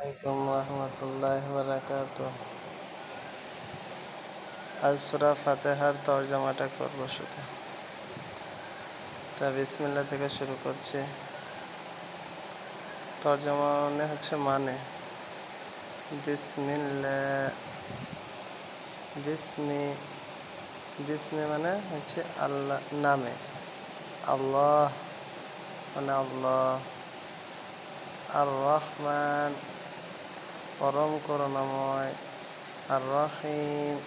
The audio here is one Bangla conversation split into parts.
আলাইকুম রহমতুল্লাহি ওয়া বারাকাতুহু। আজ সূরা ফাতিহার তরজমাটা করব শুধু। তা বিসমিল্লাহ থেকে শুরু করছি। তরজমা মানে হচ্ছে বিসমিল্লাহ, বিসমি মানে হচ্ছে আল্লাহ নামে, আল্লাহ মানে আল্লাহ। আর রহমান পরম করুণাময়, আর রহিম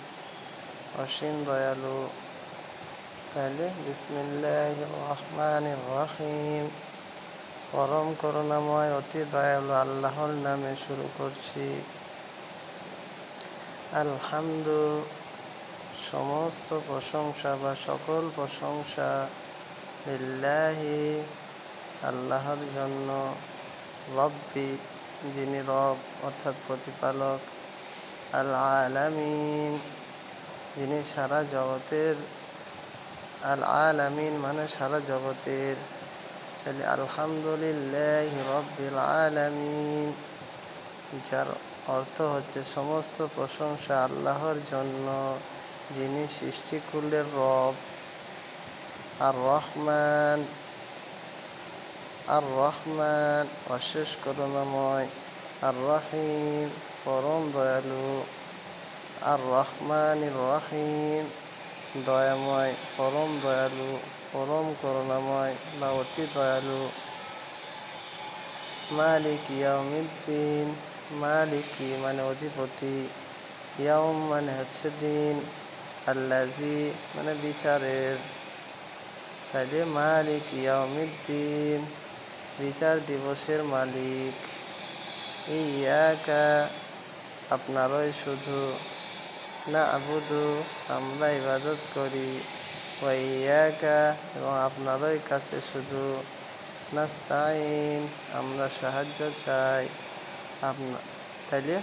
অসীম দয়ালু। তাহলে বিসমিল্লাহির রহমানির রহিম, পরম করুণাময় অতি দয়ালু আল্লাহর নামে শুরু করছি। আলহামদু সমস্ত প্রশংসা বা সকল প্রশংসা, লিল্লাহি আল্লাহর জন্য, রব্বি যিনি রব অর্থাৎ প্রতিপালক, আল আলামিন যিনি সারা জগতের, আল আলামিন মানে সারা জগতের। তাহলে আলহামদুলিল্লাহি রব্বিল আলামিন, যার অর্থ হচ্ছে সমস্ত প্রশংসা আল্লাহর জন্য যিনি সৃষ্টিকুলের রব। আর রহমান, আর রহমান অশেষ করুণাময়, আর রহিম পরম দয়ালু, আর রহমানির রহিম দয়াময়, পরম দয়ালু, পরম করুণাময় বা অতি দয়ালু। মালিক ইয়াউমিদ্দিন, মালিকি মানে অধিপতি, ইয়াউম মানে হচ্ছে দিন, আল্লাযী মানে বিচারের। তাহলে মালিক ইয়াউমিদ্দিন বিচার দিবসের মালিক। ইয়াকা আপনারই শুধু, না'বুদু আমরা ইবাদত করি, ওয়া ইয়াকা এবং আপনারই কাছে শুধু, নাস্তাইন আমরা সাহায্য চাই। তাইলে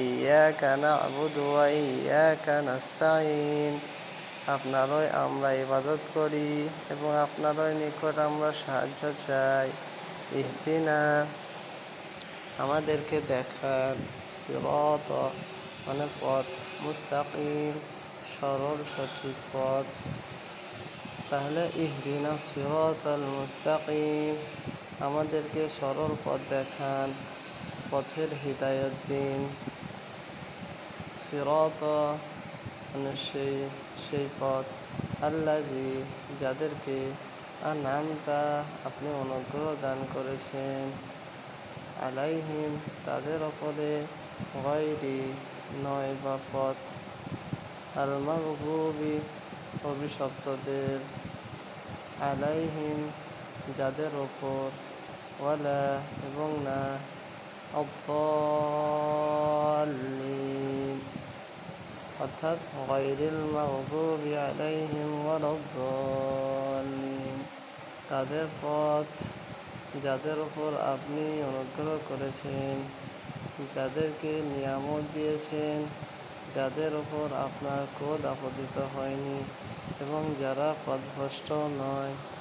ইয়াকা না'বুদু ওয়া ইয়াকা নাস্তাইন, আপনারই আমরা ইবাদত করি এবং আপনারই নিকট আমরা সাহায্য চাই। ইহদিনা আমাদেরকে দেখান, সিরাত মানে পথ, মুস্তাকিম সরল সঠিক পথ। তাহলে ইহদিনা সিরাতাল মুস্তাকিম আমাদেরকে সরল পথ দেখান, পথের হিদায়াত দিন। সিরাত মানে সেই পথ, আল্লাযী যাদেরকে, আনআমতা আপনি অনুগ্রহ দান করেছেন, আলাইহিম তাদের ওপরে, গায়রি নয় বা পথ, আল মাগযুবি অভিশপ্তদের, আলাইহিম যাদের ওপর, ওয়ালা এবং না, আদ-দাল্লিন অর্থাৎ গায়রিল মাগযুবি আলাইহিম ওয়ালাদ-দাল্লিন তাদের পথ যাদের উপর আপনি অনুগ্রহ করেছেন, যাদেরকে নিয়ামত দিয়েছেন, যাদের উপর আপনার ক্রোধ আপতিত হয়নি এবং যারা পথভ্রষ্ট নয়।